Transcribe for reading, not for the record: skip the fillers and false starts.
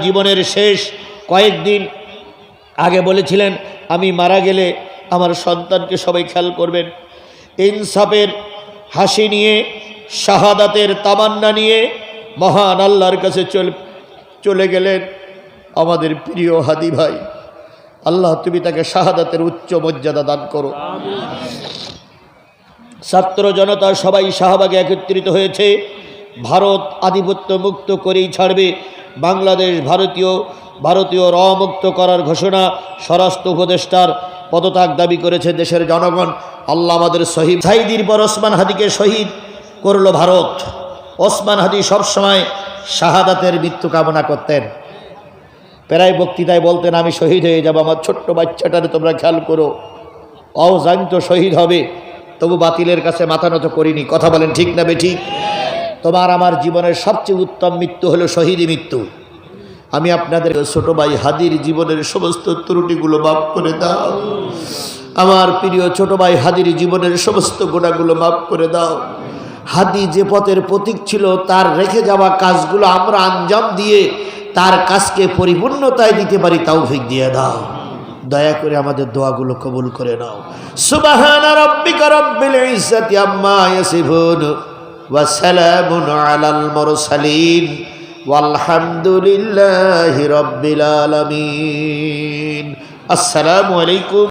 জীবনের শেষ কয়েকদিন আগে বলেছিলেন আমি মারা গেলে আমার সন্তানকে সবাই খেয়াল করবেন। ইনসাফের হাসি নিয়ে, শাহাদাতের তামান্না নিয়ে মহান আল্লাহর কাছে চলে গেলেন আমাদের প্রিয় হাদি ভাই। আল্লাহ তুমি তাকে শাহাদাতের উচ্চ মর্যাদা দান করো। ছাত্র জনতা সবাই শাহবাগে একত্রিত হয়েছে। ভারত আধিপত্য মুক্ত করেই ছাড়বে, বাংলাদেশ ভারতীয় মুক্ত করার ঘোষণা স্বরাষ্ট্র উপদেষ্টার পদত্যাগ দাবি করেছে দেশের জনগণ। আল্লাহ আমাদের শহীদ সাইদির পর ওসমান হাদিকে শহীদ করলো ভারত। ওসমান হাদি সবসময় শাহাদাতের মৃত্যু কামনা করতেন। প্রায় বক্তৃতায় বলতেন আমি শহীদ হয়ে যাব, আমার ছোট্ট বাচ্চাটারে তোমরা খেয়াল করো, জানতো শহীদ হবে, তবু বাতিলের কাছে মাথা নত করিনি। কথা বলেন ঠিক না বেঠিক? তোমার আমার জীবনের সবচেয়ে উত্তম মৃত্যু হলো শহীদ মৃত্যু। আমি আপনাদের ছোট ভাই হাদির জীবনের সমস্ত ত্রুটিগুলো মাফ করে দাও। আমার প্রিয় ছোট ভাই হাদির জীবনের সমস্ত গুণাগুলো মাফ করে দাও। হাদি যে পথের প্রতীক ছিল, তার রেখে যাওয়া কাজগুলো আমরা আঞ্জাম দিয়ে তার কাজকে পরিপূর্ণতায় দিতে পারি তৌফিক দিয়ে দাও। দয়া করে আমাদের দোয়াগুলো কবুল করে নাও। সুবহানা রাব্বিকা রাব্বিল ইজ্জাতি আম্মা ইয়াসিফুন ওয়া সালামুন আলাল মুরসালিন ওয়ালহামদুলিল্লাহি রাব্বিল আলামিন। আসসালামু আলাইকুম।